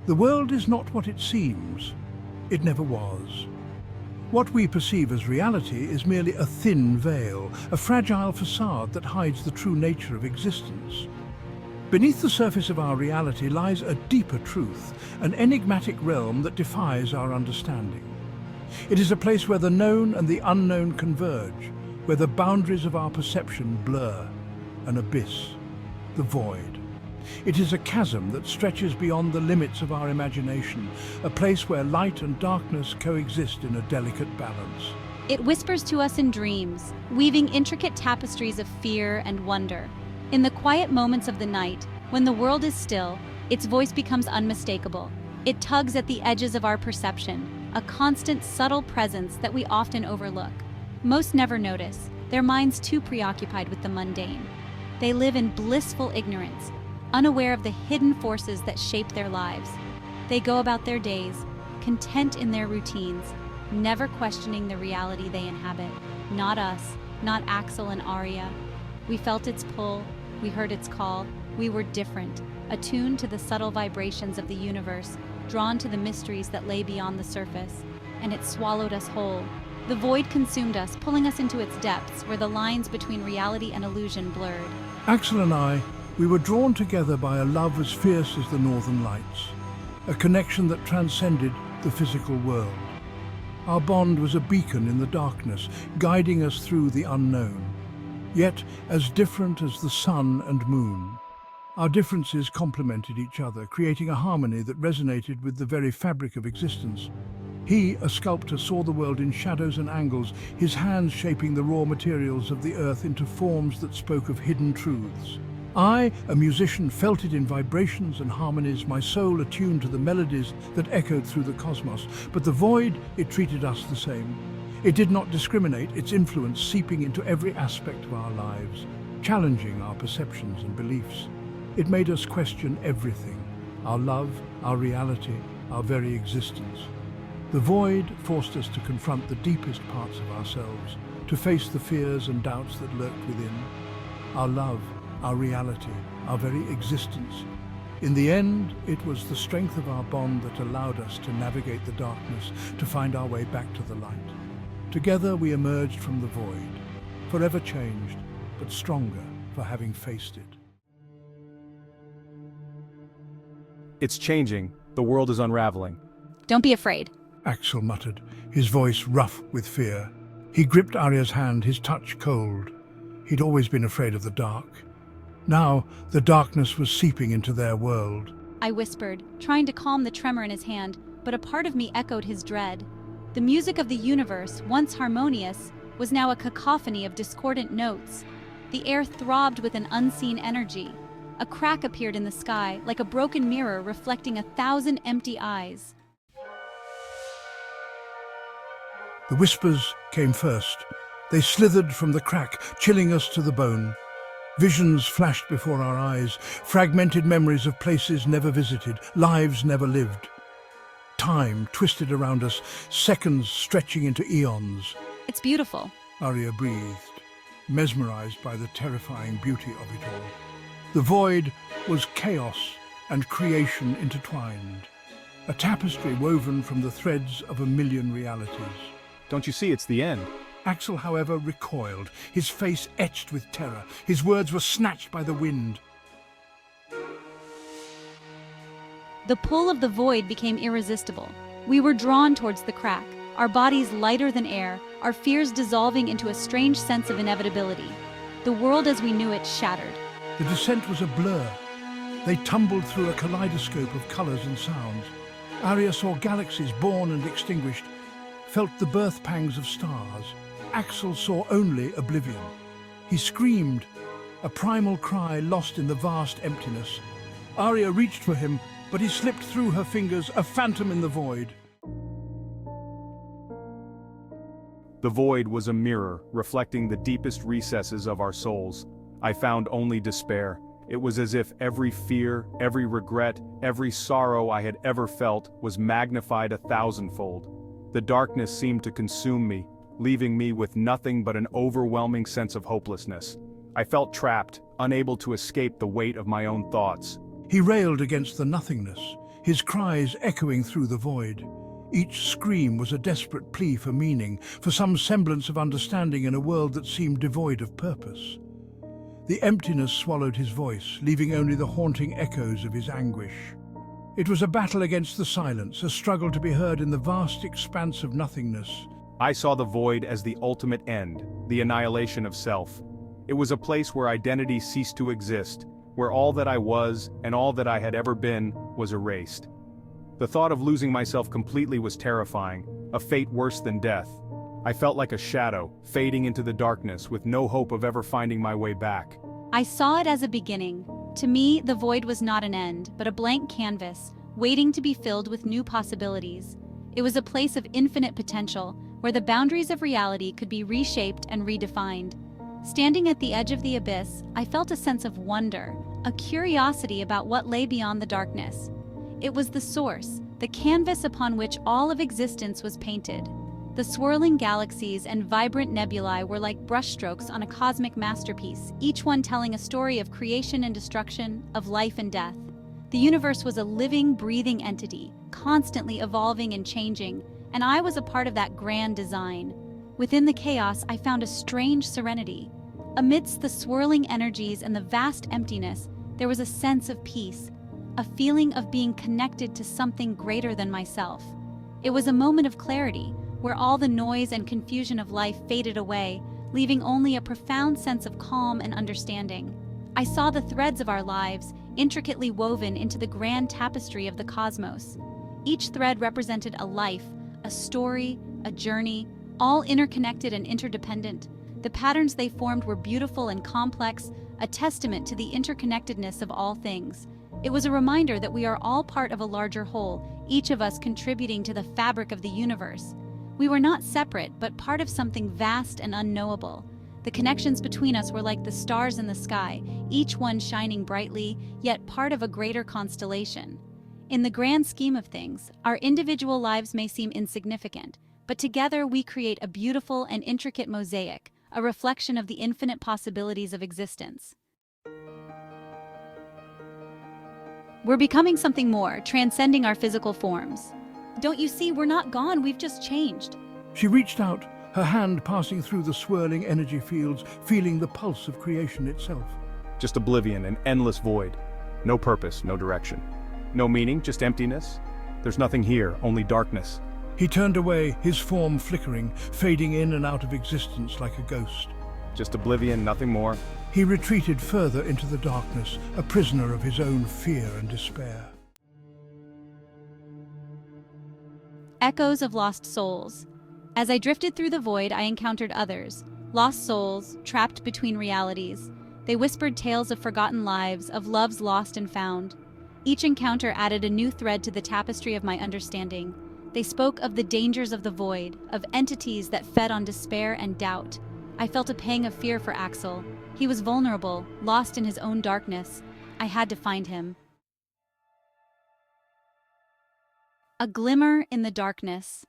The world is not what it seems. It never was. What we perceive as reality is merely a thin veil, a fragile facade that hides the true nature of existence. Beneath the surface of our reality lies a deeper truth, an enigmatic realm that defies our understanding. It is a place where the known and the unknown converge, where the boundaries of our perception blur, an abyss, the void. It is a chasm that stretches beyond the limits of our imagination, a place where light and darkness coexist in a delicate balance. It whispers to us in dreams, weaving intricate tapestries of fear and wonder. In the quiet moments of the night, when the world is still, its voice becomes unmistakable. It tugs at the edges of our perception, a constant, subtle presence that we often overlook. Most never notice, their minds too preoccupied with the mundane. They live in blissful ignorance, unaware of the hidden forces that shape their lives. They go about their days, content in their routines, never questioning the reality they inhabit. Not us, not Axel and Arya. We felt its pull, we heard its call. We were different, attuned to the subtle vibrations of the universe, drawn to the mysteries that lay beyond the surface, and it swallowed us whole. The void consumed us, pulling us into its depths, where the lines between reality and illusion blurred. Axel and I, we were drawn together by a love as fierce as the northern lights, a connection that transcended the physical world. Our bond was a beacon in the darkness, guiding us through the unknown. Yet as different as the sun and moon, our differences complemented each other, creating a harmony that resonated with the very fabric of existence. He, a sculptor, saw the world in shadows and angles, his hands shaping the raw materials of the earth into forms that spoke of hidden truths. I, a musician, felt it in vibrations and harmonies, my soul attuned to the melodies that echoed through the cosmos. But the void, it treated us the same. It did not discriminate, its influence seeping into every aspect of our lives, challenging our perceptions and beliefs. It made us question everything, our love, our reality, our very existence. The void forced us to confront the deepest parts of ourselves, to face the fears and doubts that lurked within. Our love, our reality, our very existence. In the end, it was the strength of our bond that allowed us to navigate the darkness, to find our way back to the light. Together we emerged from the void, forever changed, but stronger for having faced it. It's changing. The world is unraveling. Don't be afraid. Axel muttered, his voice rough with fear. He gripped Arya's hand, his touch cold. He'd always been afraid of the dark. Now, the darkness was seeping into their world. I whispered, trying to calm the tremor in his hand, but a part of me echoed his dread. The music of the universe, once harmonious, was now a cacophony of discordant notes. The air throbbed with an unseen energy. A crack appeared in the sky, like a broken mirror reflecting 1,000 empty eyes. The whispers came first. They slithered from the crack, chilling us to the bone. Visions flashed before our eyes, fragmented memories of places never visited, lives never lived. Time twisted around us, seconds stretching into eons. It's beautiful. Arya breathed, mesmerized by the terrifying beauty of it all. The void was chaos and creation intertwined, a tapestry woven from the threads of 1,000,000 realities. Don't you see it's the end? Axel, however, recoiled, his face etched with terror. His words were snatched by the wind. The pull of the void became irresistible. We were drawn towards the crack, our bodies lighter than air, our fears dissolving into a strange sense of inevitability. The world as we knew it shattered. The descent was a blur. They tumbled through a kaleidoscope of colors and sounds. Arya saw galaxies born and extinguished, felt the birth pangs of stars. Axel saw only oblivion. He screamed, a primal cry lost in the vast emptiness. Arya reached for him, but he slipped through her fingers, a phantom in the void. The void was a mirror, reflecting the deepest recesses of our souls. I found only despair. It was as if every fear, every regret, every sorrow I had ever felt was magnified 1,000-fold. The darkness seemed to consume me, leaving me with nothing but an overwhelming sense of hopelessness. I felt trapped, unable to escape the weight of my own thoughts. He railed against the nothingness, his cries echoing through the void. Each scream was a desperate plea for meaning, for some semblance of understanding in a world that seemed devoid of purpose. The emptiness swallowed his voice, leaving only the haunting echoes of his anguish. It was a battle against the silence, a struggle to be heard in the vast expanse of nothingness. I saw the void as the ultimate end, the annihilation of self. It was a place where identity ceased to exist, where all that I was, and all that I had ever been, was erased. The thought of losing myself completely was terrifying, a fate worse than death. I felt like a shadow, fading into the darkness with no hope of ever finding my way back. I saw it as a beginning. To me, the void was not an end, but a blank canvas, waiting to be filled with new possibilities. It was a place of infinite potential, where the boundaries of reality could be reshaped and redefined. Standing at the edge of the abyss, I felt a sense of wonder, a curiosity about what lay beyond the darkness. It was the source, the canvas upon which all of existence was painted. The swirling galaxies and vibrant nebulae were like brushstrokes on a cosmic masterpiece, each one telling a story of creation and destruction, of life and death. The universe was a living, breathing entity, constantly evolving and changing, and I was a part of that grand design. Within the chaos, I found a strange serenity. Amidst the swirling energies and the vast emptiness, there was a sense of peace, a feeling of being connected to something greater than myself. It was a moment of clarity, where all the noise and confusion of life faded away, leaving only a profound sense of calm and understanding. I saw the threads of our lives, intricately woven into the grand tapestry of the cosmos. Each thread represented a life, a story, a journey, all interconnected and interdependent. The patterns they formed were beautiful and complex, a testament to the interconnectedness of all things. It was a reminder that we are all part of a larger whole, each of us contributing to the fabric of the universe. We were not separate, but part of something vast and unknowable. The connections between us were like the stars in the sky, each one shining brightly, yet part of a greater constellation. In the grand scheme of things, our individual lives may seem insignificant, but together we create a beautiful and intricate mosaic, a reflection of the infinite possibilities of existence. We're becoming something more, transcending our physical forms. Don't you see, we're not gone, we've just changed. She reached out, her hand passing through the swirling energy fields, feeling the pulse of creation itself. Just oblivion, an endless void. No purpose, no direction. No meaning, just emptiness. There's nothing here, only darkness. He turned away, his form flickering, fading in and out of existence like a ghost. Just oblivion, nothing more. He retreated further into the darkness, a prisoner of his own fear and despair. Echoes of lost souls. As I drifted through the void, I encountered others, lost souls, trapped between realities. They whispered tales of forgotten lives, of loves lost and found. Each encounter added a new thread to the tapestry of my understanding. They spoke of the dangers of the void, of entities that fed on despair and doubt. I felt a pang of fear for Axel. He was vulnerable, lost in his own darkness. I had to find him. A glimmer in the darkness.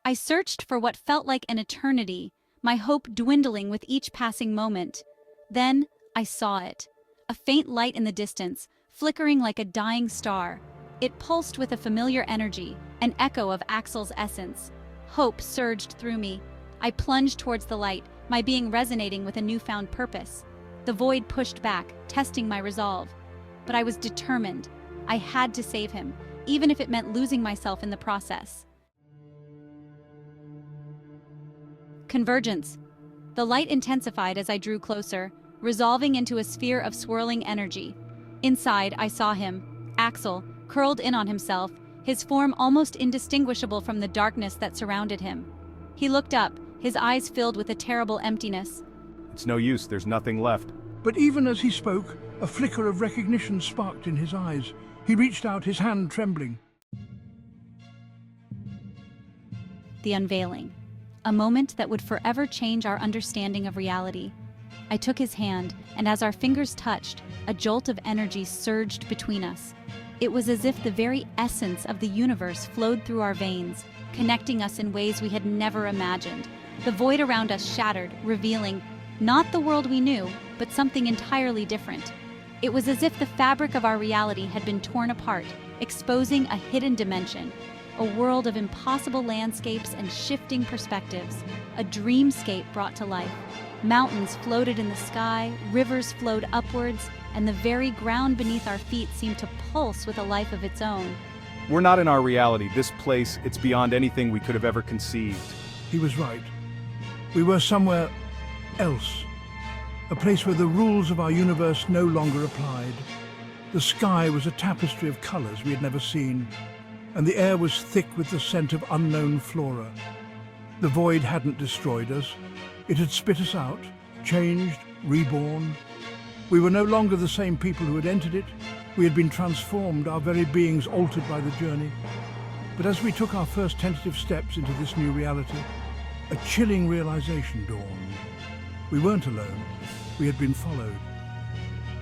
I searched for what felt like an eternity, my hope dwindling with each passing moment. Then I saw it. A faint light in the distance, flickering like a dying star. It pulsed with a familiar energy, an echo of Axel's essence. Hope surged through me. I plunged towards the light, my being resonating with a newfound purpose. The void pushed back, testing my resolve. But I was determined. I had to save him, even if it meant losing myself in the process. Convergence. The light intensified as I drew closer, resolving into a sphere of swirling energy. Inside, I saw him, Axel, curled in on himself, his form almost indistinguishable from the darkness that surrounded him. He looked up, his eyes filled with a terrible emptiness. It's no use, there's nothing left. But even as he spoke, a flicker of recognition sparked in his eyes. He reached out, his hand trembling. The Unveiling. A moment that would forever change our understanding of reality. I took his hand, and as our fingers touched, a jolt of energy surged between us. It was as if the very essence of the universe flowed through our veins, connecting us in ways we had never imagined. The void around us shattered, revealing not the world we knew, but something entirely different. It was as if the fabric of our reality had been torn apart, exposing a hidden dimension, a world of impossible landscapes and shifting perspectives, a dreamscape brought to life. Mountains floated in the sky, rivers flowed upwards, and the very ground beneath our feet seemed to pulse with a life of its own. We're not in our reality. This place, it's beyond anything we could have ever conceived. He was right. We were somewhere else. A place where the rules of our universe no longer applied. The sky was a tapestry of colors we had never seen, and the air was thick with the scent of unknown flora. The void hadn't destroyed us. It had spit us out, changed, reborn. We were no longer the same people who had entered it. We had been transformed, our very beings altered by the journey. But as we took our first tentative steps into this new reality, a chilling realization dawned. We weren't alone. We had been followed.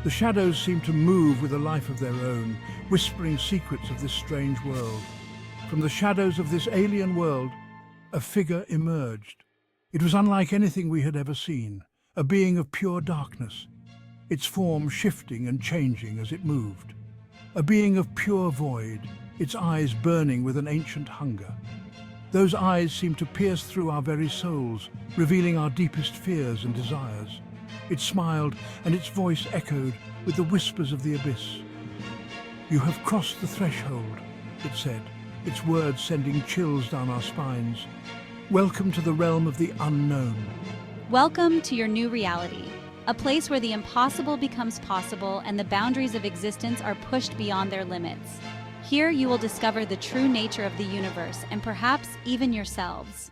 The shadows seemed to move with a life of their own, whispering secrets of this strange world. From the shadows of this alien world, a figure emerged. It was unlike anything we had ever seen, a being of pure darkness, its form shifting and changing as it moved. A being of pure void, its eyes burning with an ancient hunger. Those eyes seemed to pierce through our very souls, revealing our deepest fears and desires. It smiled, and its voice echoed with the whispers of the abyss. "You have crossed the threshold," it said, its words sending chills down our spines. "Welcome to the realm of the unknown." Welcome to your new reality, a place where the impossible becomes possible and the boundaries of existence are pushed beyond their limits. Here you will discover the true nature of the universe and perhaps even yourselves.